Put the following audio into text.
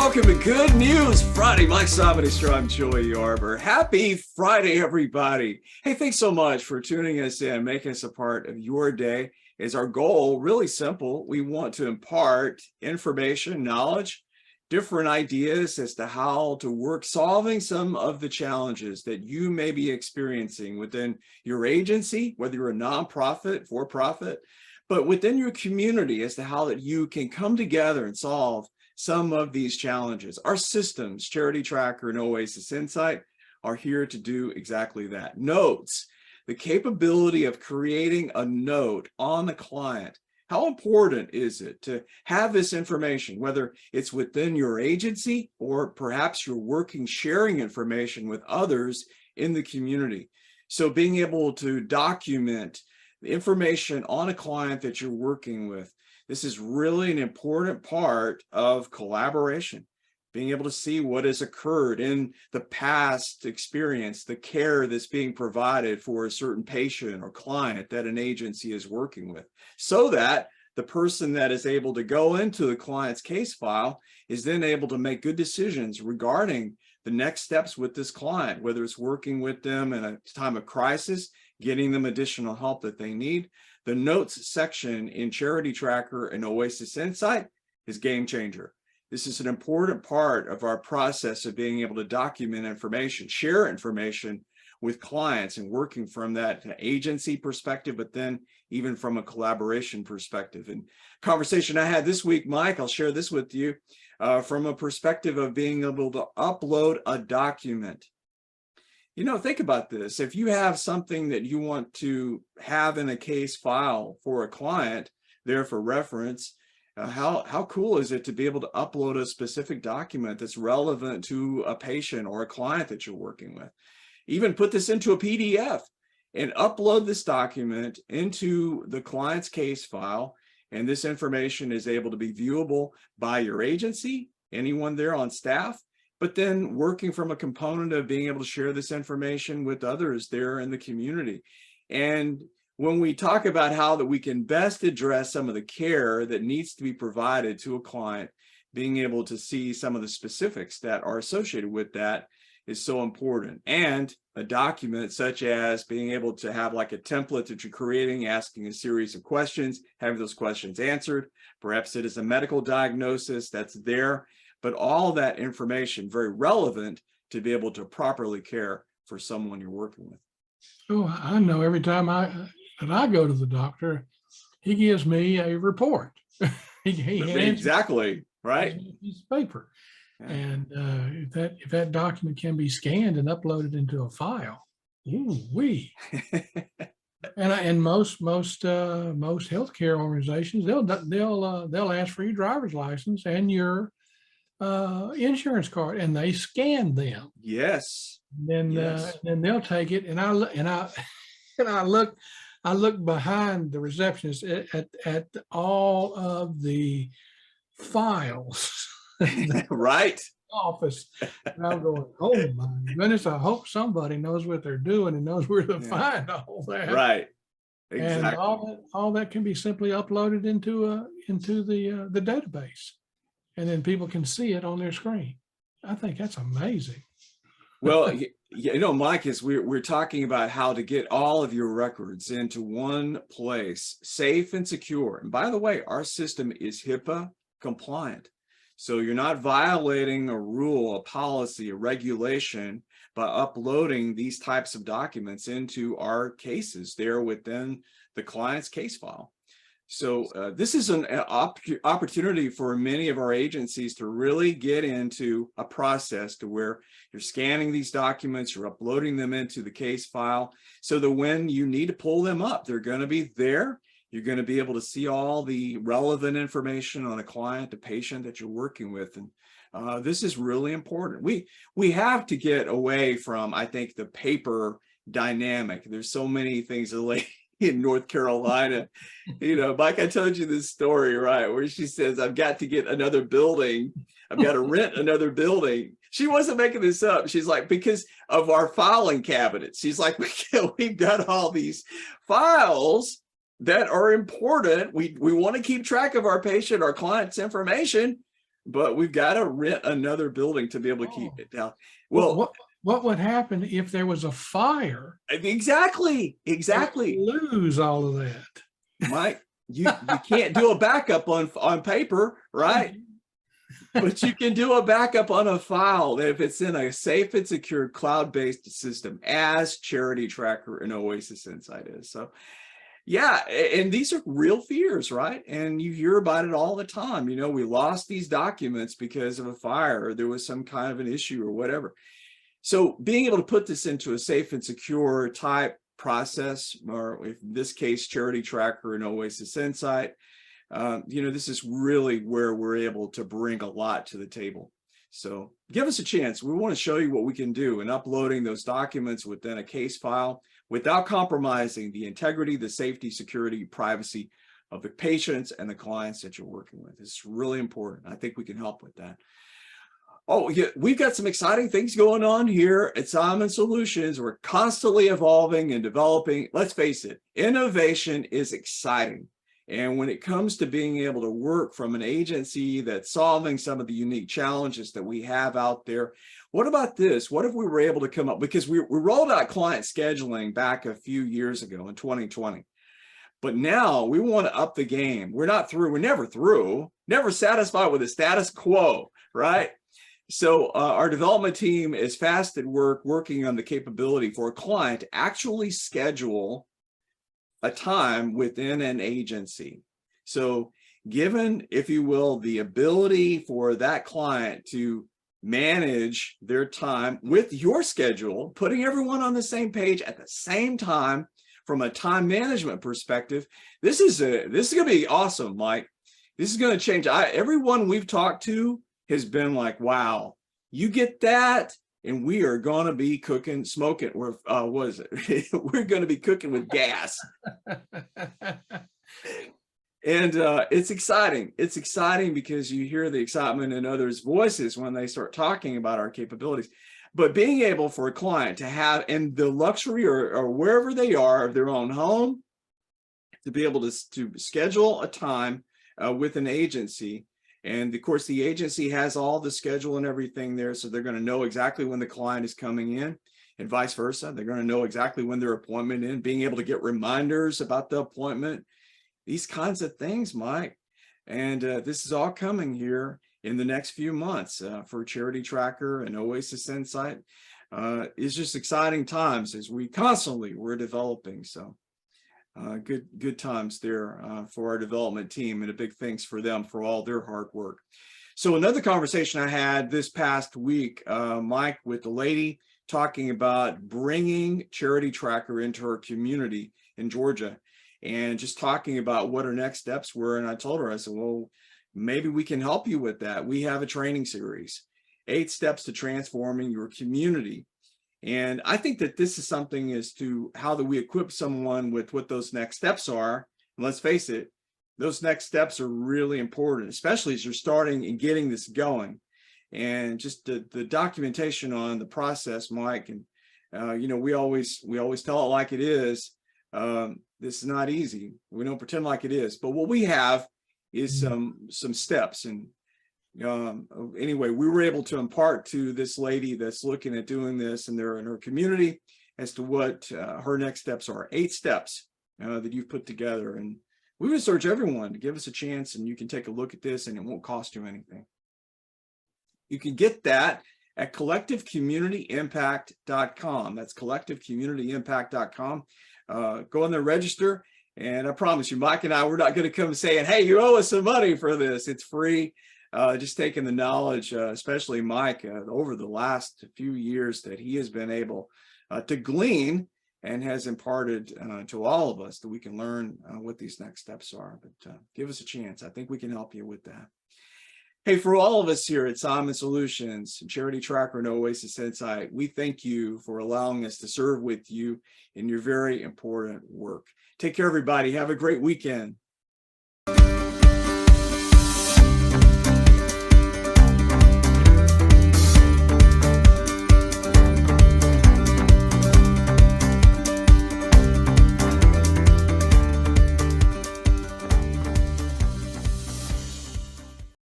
welcome to Good News Friday. Mike Simon and Joey Yarber. Happy Friday, everybody. Hey, thanks so much for tuning us in, making us a part of your day. Is our goal really simple? We want to impart information, knowledge, different ideas as to how to work solving some of the challenges that you may be experiencing within your agency, whether you're a nonprofit, for-profit, but within your community as to how that you can come together and solve some of these challenges. Our systems, Charity Tracker and Oasis Insight, are here to do exactly that. Notes, the capability of creating a note on the client. How important is it to have this information, whether it's within your agency or perhaps you're working, sharing information with others in the community? So being able to document the information on a client that you're working with, this is really an important part of collaboration, being able to see what has occurred in the past experience, the care that's being provided for a certain patient or client that an agency is working with, so that the person that is able to go into the client's case file is then able to make good decisions regarding the next steps with this client, whether it's working with them in a time of crisis, getting them additional help that they need. The notes section in Charity Tracker and Oasis Insight is game changer. This is an important part of our process of being able to document information, share information with clients, and working from that agency perspective, but then even from a collaboration perspective. And conversation I had this week, Mike, I'll share this with you from a perspective of being able to upload a document. You know, think about this. If you have something that you want to have in a case file for a client there for reference, how cool is it to be able to upload a specific document that's relevant to a patient or a client that you're working with? Even put this into a PDF and upload this document into the client's case file. And this information is able to be viewable by your agency, anyone there on staff, but then working from a component of being able to share this information with others there in the community. And when we talk about how that we can best address some of the care that needs to be provided to a client, being able to see some of the specifics that are associated with that is so important. And a document such as being able to have like a template that you're creating, asking a series of questions, having those questions answered. Perhaps it is a medical diagnosis that's there, but all that information very relevant to be able to properly care for someone you're working with. Oh, I know every time I go to the doctor, he gives me a report. he Exactly, right? A piece of paper. Yeah. And if that document can be scanned and uploaded into a file, ooh-wee. and most healthcare organizations, they'll ask for your driver's license and your insurance card, and they scan them. Yes. Then then they'll take it, and I look behind the receptionist at all of the files. Right. Office. And I'm going, oh my goodness, I hope somebody knows what they're doing and knows where to find all that. Right. Exactly. And all that can be simply uploaded into the database, and then people can see it on their screen. I think that's amazing. Well, you know, Mike, as we're talking about how to get all of your records into one place, safe and secure. And by the way, our system is HIPAA compliant. So you're not violating a rule, a policy, a regulation by uploading these types of documents into our cases there within the client's case file. So this is an opportunity for many of our agencies to really get into a process to where you're scanning these documents, you're uploading them into the case file, so that when you need to pull them up, they're going to be there. You're going to be able to see all the relevant information on a client, a patient that you're working with. And this is really important. We have to get away from, I think, the paper dynamic. There's so many things like in North Carolina, you know, Mike, I told you this story, right, where she says, I've got to get another building. I've got to rent another building. She wasn't making this up. She's like, because of our filing cabinets. She's like, we've got all these files that are important. We want to keep track of our patient, our client's information, but we've got to rent another building to be able to keep it down. Well, Well, what would happen if there was a fire? exactly. Lose all of that. Mike, you can't do a backup on paper, right? But you can do a backup on a file if it's in a safe and secure cloud-based system, as Charity Tracker and Oasis Insight is. So yeah, and these are real fears, right? And you hear about it all the time. You know, we lost these documents because of a fire, or there was some kind of an issue or whatever. So being able to put this into a safe and secure type process, or in this case, Charity Tracker and Oasis Insight, you know, this is really where we're able to bring a lot to the table. So give us a chance. We want to show you what we can do in uploading those documents within a case file without compromising the integrity, the safety, security, privacy of the patients and the clients that you're working with. It's really important. I think we can help with that. Oh, yeah, we've got some exciting things going on here at Simon Solutions. We're constantly evolving and developing. Let's face it, innovation is exciting. And when it comes to being able to work from an agency that's solving some of the unique challenges that we have out there, what about this? What if we were able to come up, because we rolled out client scheduling back a few years ago in 2020. But now we want to up the game. We're not through. We're never through, never satisfied with the status quo, right? So our development team is fast at work working on the capability for a client to actually schedule a time within an agency. So given, if you will, the ability for that client to manage their time with your schedule, putting everyone on the same page at the same time from a time management perspective, this is going to be awesome, Mike. This is going to change. Everyone we've talked to has been like, wow, you get that, and we are going to be cooking, smoking, or what is it? We're going to be cooking with gas. And it's exciting. It's exciting because you hear the excitement in others' voices when they start talking about our capabilities. But being able for a client to have, in the luxury or wherever they are of their own home, to be able to schedule a time with an agency. And of course, the agency has all the schedule and everything there. So they're going to know exactly when the client is coming in, and vice versa. They're going to know exactly when their appointment is, being able to get reminders about the appointment, these kinds of things, Mike. And this is all coming here in the next few months for Charity Tracker and Oasis Insight. It's just exciting times as we're developing. So good times there for our development team, and a big thanks for them for all their hard work. So another conversation I had this past week, Mike, with the lady talking about bringing Charity Tracker into her community in Georgia, and just talking about what her next steps were. And I told her, I said, well, maybe we can help you with that. We have a training series, 8 steps to transforming your community. And I think that this is something as to how that we equip someone with what those next steps are. And let's face it, those next steps are really important, especially as you're starting and getting this going. And just the documentation on the process, Mike, and you know, we always tell it like it is. This is not easy. We don't pretend like it is. But what we have is some steps. And anyway, we were able to impart to this lady that's looking at doing this, and they're in her community, as to what her next steps are. 8 steps that you've put together. And we would urge everyone to give us a chance, and you can take a look at this, and it won't cost you anything. You can get that at collectivecommunityimpact.com. That's collectivecommunityimpact.com. Go in there, register, and I promise you, Mike and I, we're not going to come saying, hey, you owe us some money for this. It's free. Just taking the knowledge, especially Mike, over the last few years that he has been able to glean and has imparted to all of us, that we can learn what these next steps are. But give us a chance. I think we can help you with that. Hey, for all of us here at Simon Solutions, Charity Tracker and Oasis Insight, we thank you for allowing us to serve with you in your very important work. Take care, everybody. Have a great weekend.